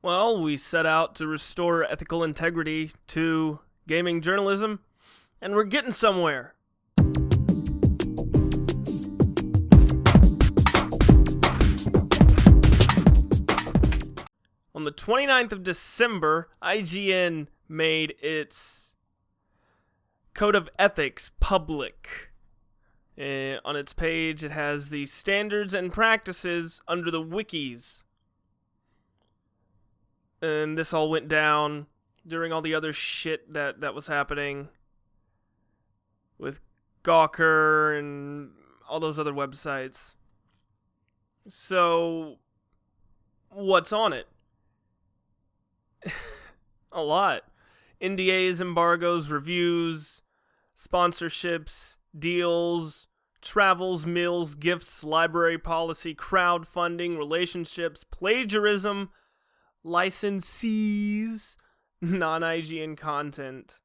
Well, we set out to restore ethical integrity to gaming journalism, and we're getting somewhere. On the 29th of December, IGN made its code of ethics public. On its page, it has the standards and practices under the wikis. And this all went down during all the other shit that was happening with Gawker and all those other websites. So, what's on it? A lot. NDAs, embargoes, reviews, sponsorships, deals, travels, meals, gifts, library policy, crowdfunding, relationships, plagiarism, licensees, non-IGN content.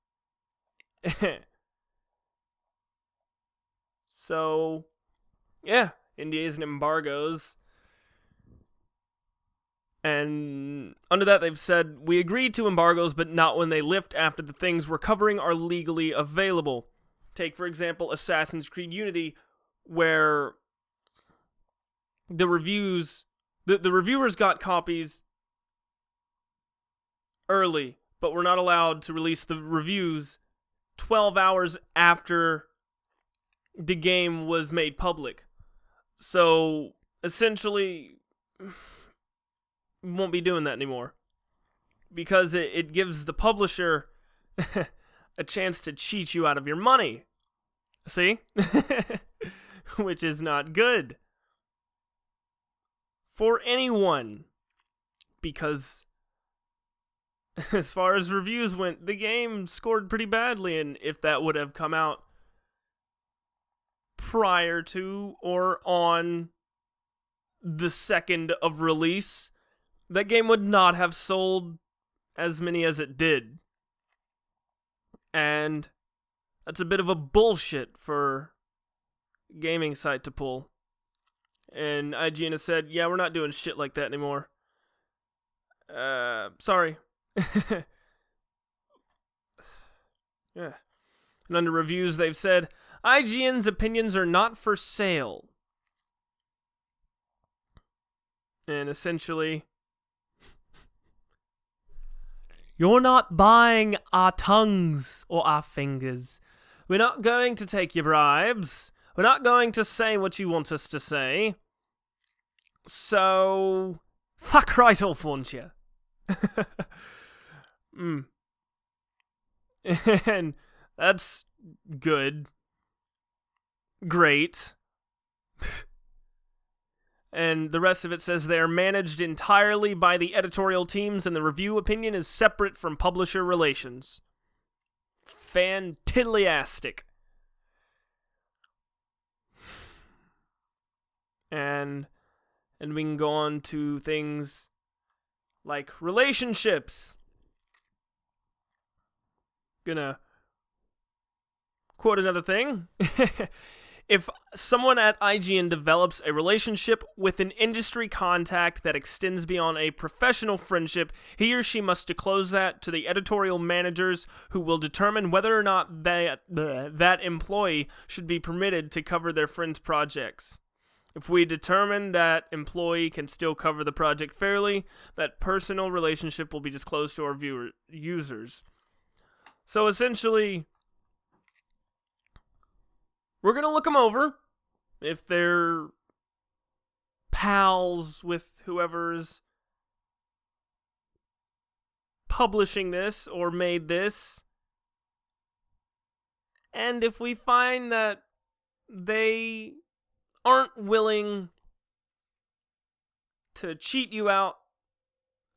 So, yeah, NDAs and embargoes. And under that, they've said, we agreed to embargoes, but not when they lift after the things we're covering are legally available. Take, for example, Assassin's Creed Unity, where the reviewers got copies early, but we're not allowed to release the reviews 12 hours after the game was made public. So, essentially, won't be doing that anymore. Because it gives the publisher a chance to cheat you out of your money. See? Which is not good for anyone. Because as far as reviews went, the game scored pretty badly, and if that would have come out prior to or on the second of release, that game would not have sold as many as it did. And that's a bit of a bullshit for a gaming site to pull. And IGN has said, yeah, we're not doing shit like that anymore. Sorry. Yeah. And under reviews, they've said, IGN's opinions are not for sale. And essentially, you're not buying our tongues or our fingers. We're not going to take your bribes. We're not going to say what you want us to say. So, fuck right off, won't you? And that's good. Great. And the rest of it says they are managed entirely by the editorial teams and the review opinion is separate from publisher relations. Fantiddlyastic. And we can go on to things like relationships. Gonna quote another thing. If someone at IGN develops a relationship with an industry contact that extends beyond a professional friendship, he or she must disclose that to the editorial managers who will determine whether or not that employee should be permitted to cover their friends' projects. If we determine that employee can still cover the project fairly, that personal relationship will be disclosed to our users. So essentially, we're going to look them over. If they're pals with whoever's publishing this or made this. And if we find that they aren't willing to cheat you out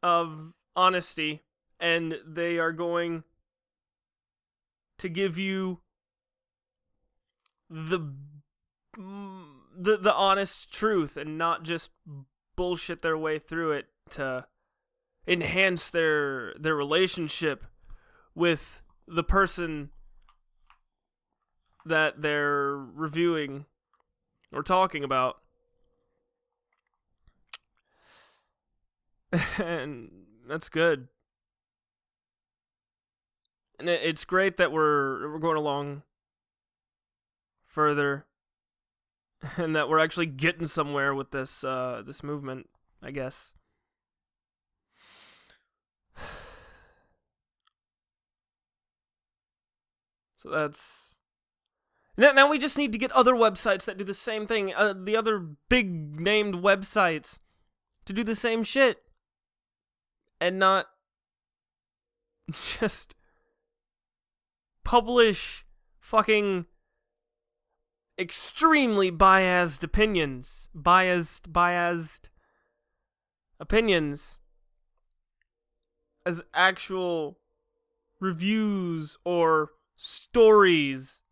of honesty and they are going to give you the honest truth and not just bullshit their way through it to enhance their relationship with the person that they're reviewing or talking about. And That's good. And it's great that we're going along further, and that we're actually getting somewhere with this this movement, I guess. So that's now we just need to get other websites that do the same thing. The other big named websites to do the same shit, and not just publish fucking extremely biased opinions. Biased opinions as actual reviews or stories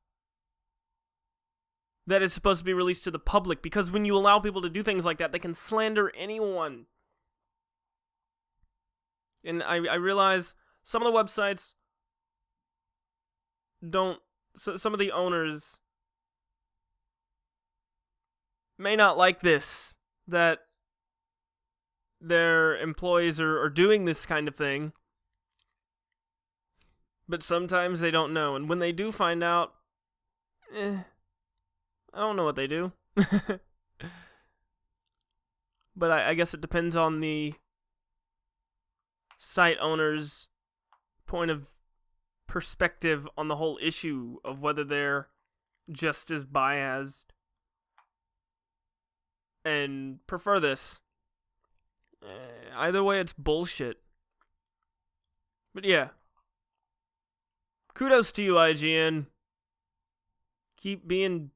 that is supposed to be released to the public, because when you allow people to do things like that, they can slander anyone. And I realize some of the websites don't, some of the owners may not like this, that their employees are doing this kind of thing, but sometimes they don't know, and when they do find out, I don't know what they do. But I guess it depends on the site owner's point of perspective on the whole issue of whether they're just as biased and prefer this. Either way, it's bullshit. But yeah. Kudos to you, IGN. Keep being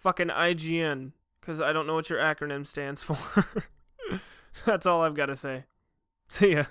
fucking IGN, because I don't know what your acronym stands for. That's all I've got to say. See ya.